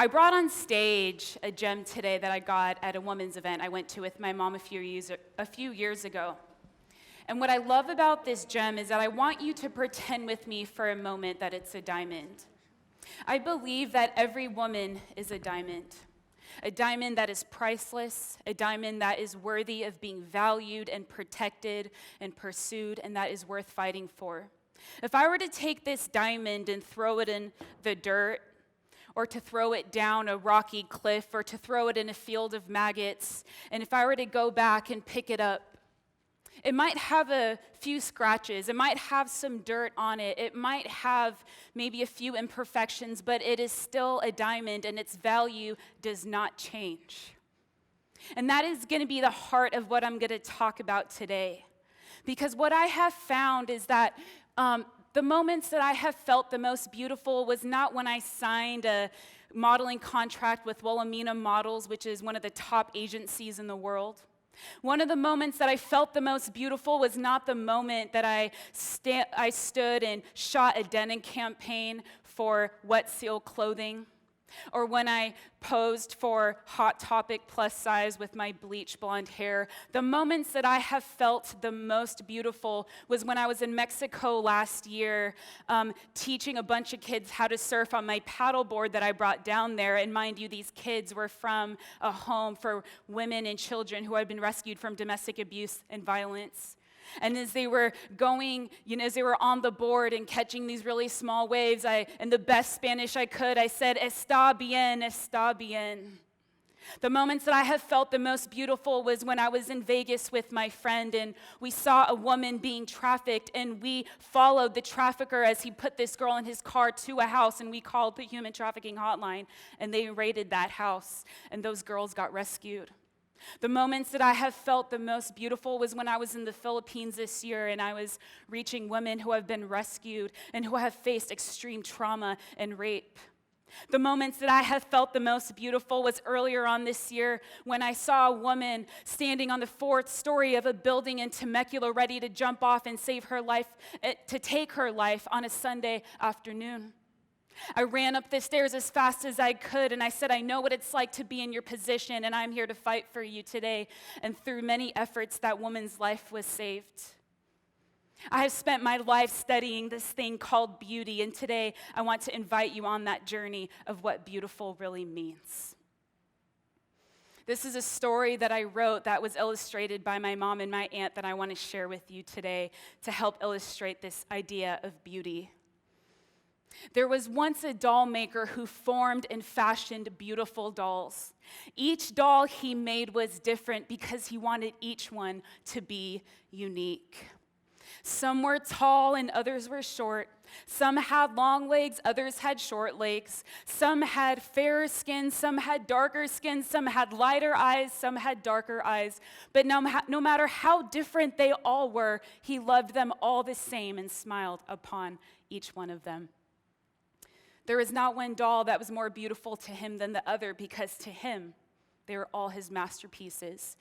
I brought on stage a gem today that I got at a women's event I went to with my mom a few years ago. And what I love about this gem is that I want you to pretend with me for a moment that it's a diamond. I believe that every woman is a diamond that is priceless, a diamond that is worthy of being valued and protected and pursued, and that is worth fighting for. If I were to take this diamond and throw it in the dirt, or to throw it down a rocky cliff, or to throw it in a field of maggots, and if I were to go back and pick it up, it might have a few scratches, it might have some dirt on it, it might have maybe a few imperfections, but it is still a diamond and its value does not change. And that is going to be the heart of what I'm going to talk about today. Because what I have found is that the moments that I have felt the most beautiful was not when I signed a modeling contract with Wilhelmina Models, which is one of the top agencies in the world. One of the moments that I felt the most beautiful was not the moment that I stood and shot a denim campaign for Wet Seal clothing, or when I posed for Hot Topic plus size with my bleach blonde hair. The moments that I have felt the most beautiful was when I was in Mexico last year teaching a bunch of kids how to surf on my paddleboard that I brought down there. And mind you, these kids were from a home for women and children who had been rescued from domestic abuse and violence. And as they were going, as they were on the board and catching these really small waves, in the best Spanish I could, I said, "Está bien, está bien." The moments that I have felt the most beautiful was when I was in Vegas with my friend and we saw a woman being trafficked and we followed the trafficker as he put this girl in his car to a house and we called the human trafficking hotline and they raided that house and those girls got rescued. The moments that I have felt the most beautiful was when I was in the Philippines this year and I was reaching women who have been rescued and who have faced extreme trauma and rape. The moments that I have felt the most beautiful was earlier on this year when I saw a woman standing on the 4th story of a building in Temecula ready to jump off and save her life, to take her life on a Sunday afternoon. I ran up the stairs as fast as I could, and I said, "I know what it's like to be in your position, and I'm here to fight for you today." And through many efforts, that woman's life was saved. I have spent my life studying this thing called beauty, and today I want to invite you on that journey of what beautiful really means. This is a story that I wrote that was illustrated by my mom and my aunt that I want to share with you today to help illustrate this idea of beauty. There was once a doll maker who formed and fashioned beautiful dolls. Each doll he made was different because he wanted each one to be unique. Some were tall and others were short. Some had long legs, others had short legs. Some had fairer skin, some had darker skin, some had lighter eyes, some had darker eyes. But no matter how different they all were, he loved them all the same and smiled upon each one of them. There was not one doll that was more beautiful to him than the other because to him, they were all his masterpieces.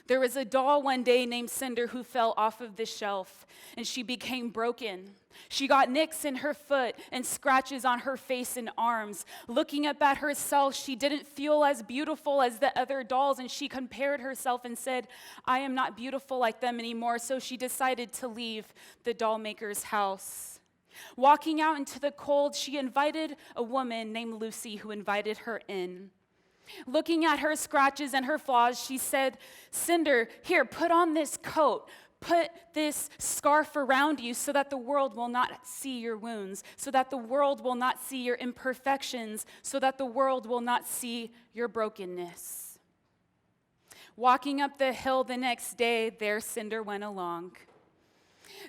There was a doll one day named Cinder who fell off of the shelf and she became broken. She got nicks in her foot and scratches on her face and arms. Looking up at herself, she didn't feel as beautiful as the other dolls and she compared herself and said, "I am not beautiful like them anymore," so she decided to leave the doll maker's house. Walking out into the cold, she invited a woman named Lucy who invited her in. Looking at her scratches and her flaws, she said, "Cinder, here, put on this coat. Put this scarf around you so that the world will not see your wounds, so that the world will not see your imperfections, so that the world will not see your brokenness." Walking up the hill the next day, there Cinder went along.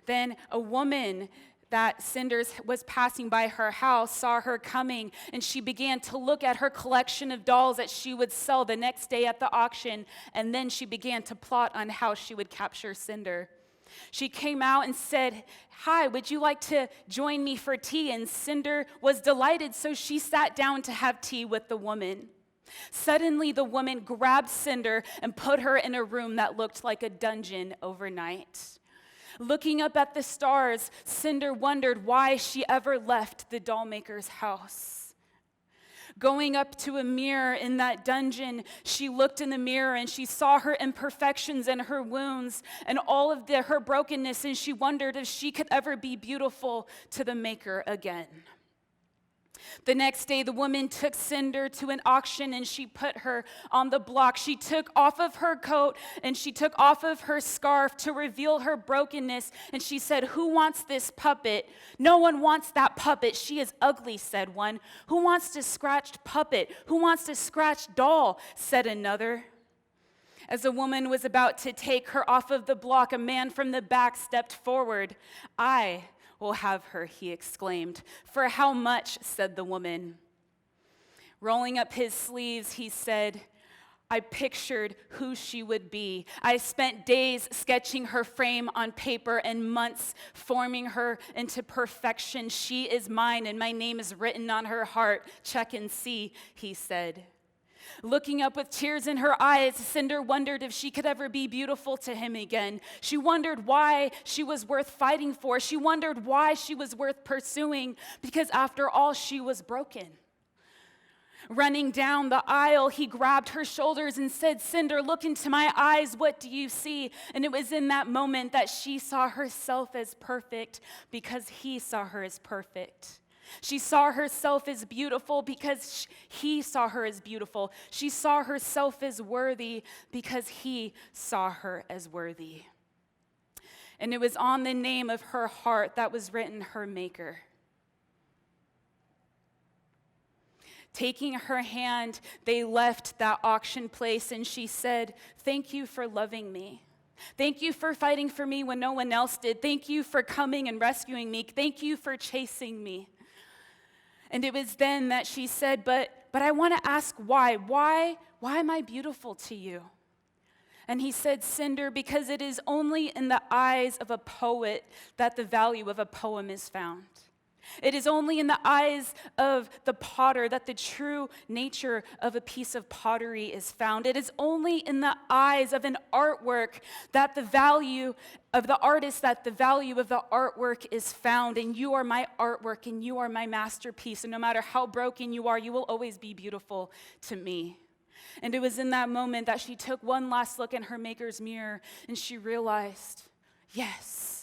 Then a woman that Cinders was passing by her house saw her coming, and she began to look at her collection of dolls that she would sell the next day at the auction, and then she began to plot on how she would capture Cinder. She came out and said, "Hi, would you like to join me for tea?" And Cinder was delighted, so she sat down to have tea with the woman. Suddenly, the woman grabbed Cinder and put her in a room that looked like a dungeon overnight. Looking up at the stars, Cinder wondered why she ever left the doll maker's house. Going up to a mirror in that dungeon, she looked in the mirror and she saw her imperfections and her wounds and all of her brokenness, and she wondered if she could ever be beautiful to the Maker again. The next day, the woman took Cinder to an auction and she put her on the block. She took off of her coat and she took off of her scarf to reveal her brokenness. And she said, "Who wants this puppet?" "No one wants that puppet. She is ugly," said one. "Who wants to scratch puppet? Who wants to scratch doll?" said another. As the woman was about to take her off of the block, a man from the back stepped forward. "I will have her," he exclaimed. "For how much?" said the woman. Rolling up his sleeves, he said, "I pictured who she would be. I spent days sketching her frame on paper and months forming her into perfection. She is mine and my name is written on her heart. Check and see," he said. Looking up with tears in her eyes, Cinder wondered if she could ever be beautiful to him again. She wondered why she was worth fighting for. She wondered why she was worth pursuing, because after all, she was broken. Running down the aisle, he grabbed her shoulders and said, "Cinder, look into my eyes. What do you see?" And it was in that moment that she saw herself as perfect because he saw her as perfect. She saw herself as beautiful because he saw her as beautiful. She saw herself as worthy because he saw her as worthy. And it was on the name of her heart that was written her Maker. Taking her hand, they left that auction place, and she said, "Thank you for loving me. Thank you for fighting for me when no one else did. Thank you for coming and rescuing me. Thank you for chasing me." And it was then that she said, but I want to ask why. Why am I beautiful to you? And he said, "Cinder, because it is only in the eyes of a poet that the value of a poem is found. It is only in the eyes of the potter that the true nature of a piece of pottery is found. It is only in the eyes of an artwork that the value of the artist, that the value of the artwork is found. And you are my artwork and you are my masterpiece. And no matter how broken you are, you will always be beautiful to me." And it was in that moment that she took one last look in her Maker's mirror and she realized, yes,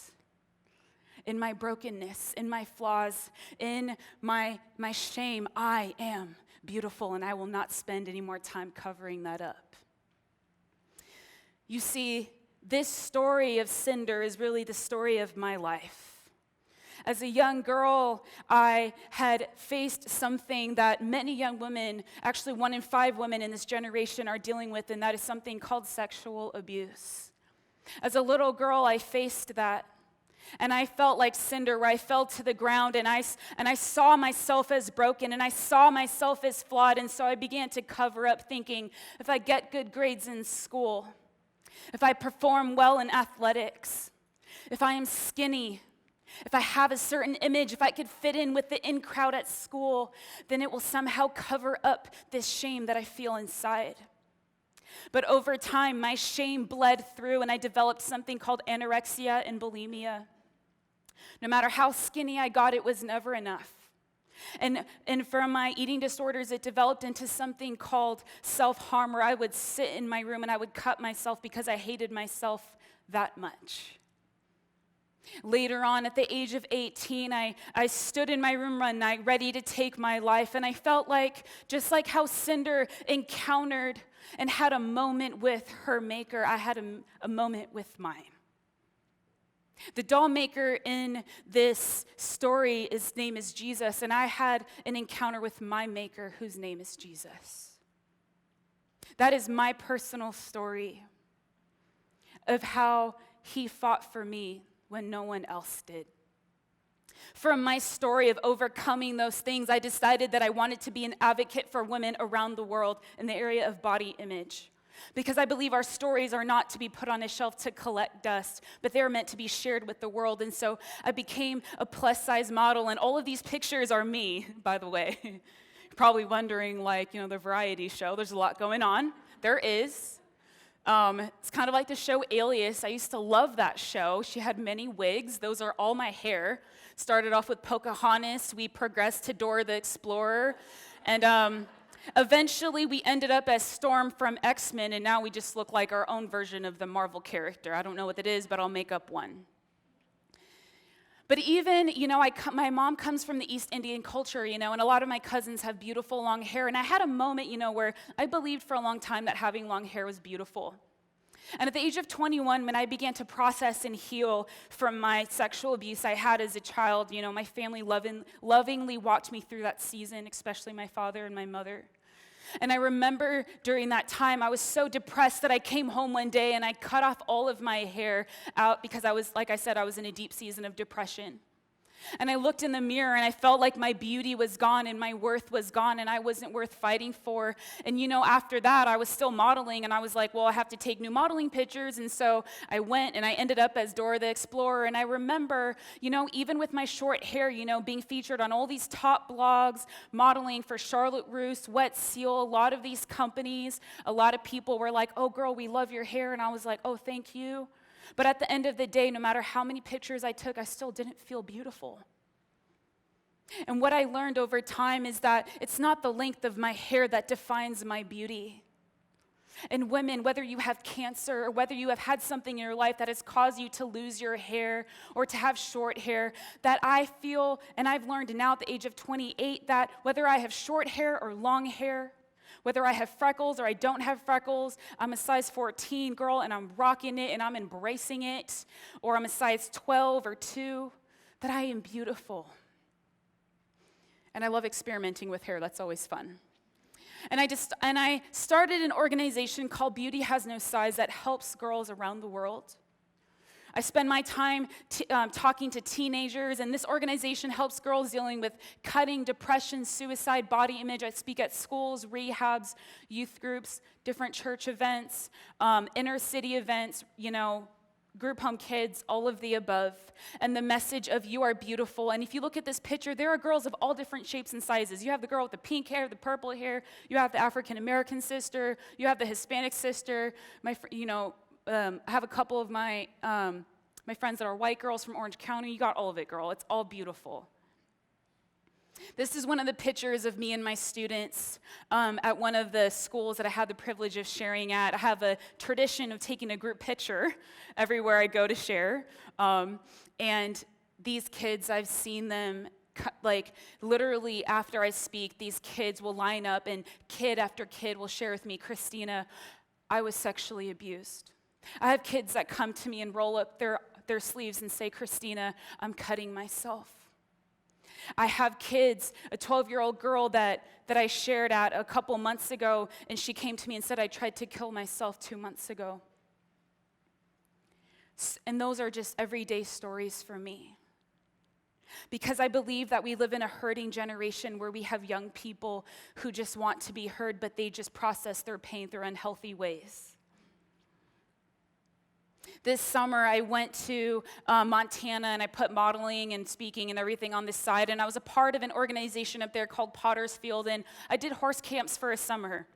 in my brokenness, in my flaws, in my shame, I am beautiful, and I will not spend any more time covering that up. You see, this story of Cinder is really the story of my life. As a young girl, I had faced something that many young women, actually 1 in 5 women in this generation, are dealing with, and that is something called sexual abuse. As a little girl, I faced that. And I felt like Cinder, where I fell to the ground, and I saw myself as broken, and I saw myself as flawed, and so I began to cover up, thinking, if I get good grades in school, if I perform well in athletics, if I am skinny, if I have a certain image, if I could fit in with the in crowd at school, then it will somehow cover up this shame that I feel inside. But over time, my shame bled through, and I developed something called anorexia and bulimia. No matter how skinny I got, it was never enough. And for my eating disorders, it developed into something called self-harm, where I would sit in my room and I would cut myself because I hated myself that much. Later on, at the age of 18, I stood in my room one night ready to take my life, and I felt like, just like how Cinder encountered and had a moment with her Maker, I had a moment with mine. The doll maker in this story, his name is Jesus, and I had an encounter with my Maker, whose name is Jesus. That is my personal story of how he fought for me when no one else did. From my story of overcoming those things, I decided that I wanted to be an advocate for women around the world in the area of body image. Because I believe our stories are not to be put on a shelf to collect dust, but they're meant to be shared with the world. And so I became a plus-size model, and all of these pictures are me, by the way. You're probably wondering, the variety show, there's a lot going on. There is. It's kind of like the show Alias. I used to love that show. She had many wigs. Those are all my hair. Started off with Pocahontas. We progressed to Dora the Explorer. And eventually we ended up as Storm from X-Men, and now we just look like our own version of the Marvel character. I don't know what it is, but I'll make up one. But even, my mom comes from the East Indian culture, and a lot of my cousins have beautiful long hair. And I had a moment, where I believed for a long time that having long hair was beautiful. And at the age of 21, when I began to process and heal from my sexual abuse I had as a child, my family lovingly walked me through that season, especially my father and my mother. And I remember during that time, I was so depressed that I came home one day and I cut off all of my hair out because I was in a deep season of depression. And I looked in the mirror and I felt like my beauty was gone and my worth was gone and I wasn't worth fighting for. And after that, I was still modeling and I was like, well, I have to take new modeling pictures. And so I went and I ended up as Dora the Explorer. And I remember, even with my short hair, being featured on all these top blogs, modeling for Charlotte Russe, Wet Seal, a lot of these companies, a lot of people were like, oh, girl, we love your hair. And I was like, oh, thank you. But at the end of the day, no matter how many pictures I took, I still didn't feel beautiful. And what I learned over time is that it's not the length of my hair that defines my beauty. And women, whether you have cancer or whether you have had something in your life that has caused you to lose your hair or to have short hair, that I feel, and I've learned now at the age of 28, that whether I have short hair or long hair, whether I have freckles or I don't have freckles, I'm a size 14 girl and I'm rocking it and I'm embracing it, or I'm a size 12 or 2, that I am beautiful. And I love experimenting with hair. That's always fun. And I started an organization called Beauty Has No Size that helps girls around the world. I spend my time talking to teenagers, and this organization helps girls dealing with cutting, depression, suicide, body image. I speak at schools, rehabs, youth groups, different church events, inner city events, group home kids, all of the above. And the message of you are beautiful. And if you look at this picture, there are girls of all different shapes and sizes. You have the girl with the pink hair, the purple hair. You have the African American sister. You have the Hispanic sister. I have a couple of my friends that are white girls from Orange County. You got all of it, girl. It's all beautiful. This is one of the pictures of me and my students at one of the schools that I had the privilege of sharing at. I have a tradition of taking a group picture everywhere I go to share. And these kids, I've seen them literally after I speak, these kids will line up and kid after kid will share with me, Christina, I was sexually abused. I have kids that come to me and roll up their sleeves and say, Christina, I'm cutting myself. I have kids, a 12-year-old girl that I shared at a couple months ago, and she came to me and said, I tried to kill myself 2 months ago. And those are just everyday stories for me. Because I believe that we live in a hurting generation where we have young people who just want to be heard, but they just process their pain through unhealthy ways. This summer, I went to Montana, and I put modeling and speaking and everything on this side, and I was a part of an organization up there called Potter's Field, and I did horse camps for a summer,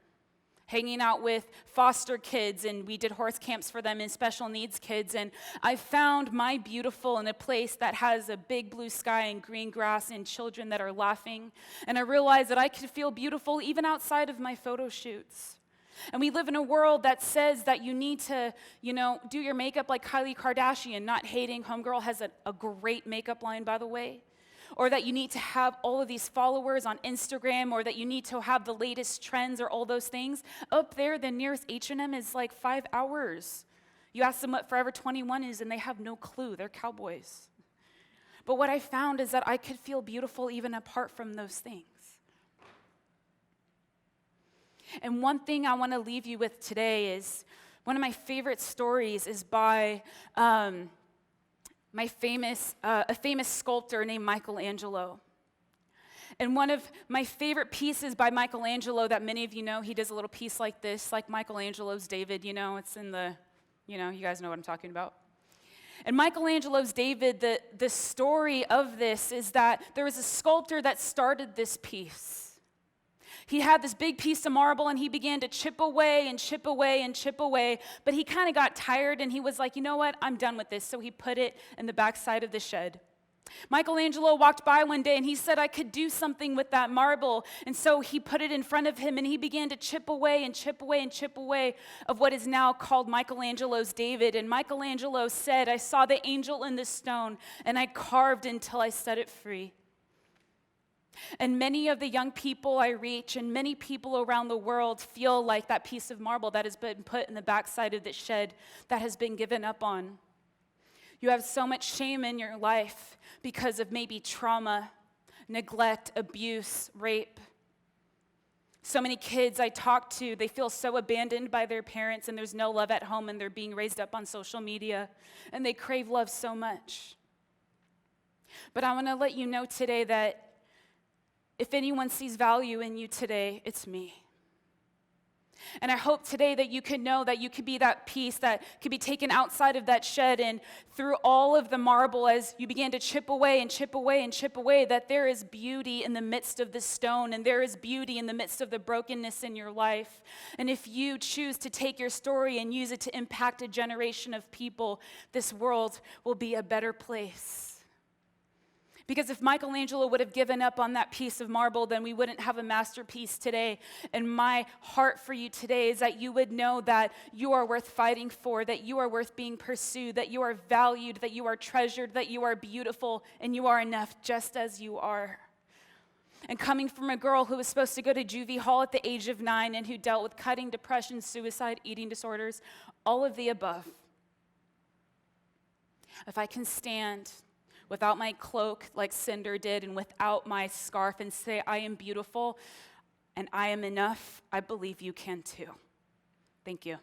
hanging out with foster kids, and we did horse camps for them and special needs kids, and I found my beautiful in a place that has a big blue sky and green grass and children that are laughing, and I realized that I could feel beautiful even outside of my photo shoots. And we live in a world that says that you need to, do your makeup like Kylie Kardashian, not hating. Homegirl has a great makeup line, by the way. Or that you need to have all of these followers on Instagram, or that you need to have the latest trends or all those things. Up there, the nearest H&M is like 5 hours. You ask them what Forever 21 is, and they have no clue. They're cowboys. But what I found is that I could feel beautiful even apart from those things. And one thing I want to leave you with today is one of my favorite stories is by a famous sculptor named Michelangelo. And one of my favorite pieces by Michelangelo that many of you know, he does a little piece like this, like Michelangelo's David, it's in the, you guys know what I'm talking about. And Michelangelo's David, the story of this is that there was a sculptor that started this piece. He had this big piece of marble, and he began to chip away and chip away and chip away, but he kind of got tired, and he was like, you know what, I'm done with this. So he put it in the backside of the shed. Michelangelo walked by one day and he said, I could do something with that marble. And so he put it in front of him and he began to chip away and chip away and chip away of what is now called Michelangelo's David. And Michelangelo said, I saw the angel in the stone and I carved until I set it free. And many of the young people I reach and many people around the world feel like that piece of marble that has been put in the backside of the shed that has been given up on. You have so much shame in your life because of maybe trauma, neglect, abuse, rape. So many kids I talk to, they feel so abandoned by their parents and there's no love at home and they're being raised up on social media and they crave love so much. But I want to let you know today that if anyone sees value in you today, it's me. And I hope today that you can know that you could be that piece that could be taken outside of that shed and through all of the marble as you begin to chip away and chip away and chip away, that there is beauty in the midst of the stone and there is beauty in the midst of the brokenness in your life. And if you choose to take your story and use it to impact a generation of people, this world will be a better place. Because if Michelangelo would have given up on that piece of marble, then we wouldn't have a masterpiece today. And my heart for you today is that you would know that you are worth fighting for, that you are worth being pursued, that you are valued, that you are treasured, that you are beautiful, and you are enough just as you are. And coming from a girl who was supposed to go to juvie hall at the age of 9 and who dealt with cutting, depression, suicide, eating disorders, all of the above. If I can stand without my cloak like Cinder did and without my scarf and say, I am beautiful and I am enough, I believe you can too. Thank you.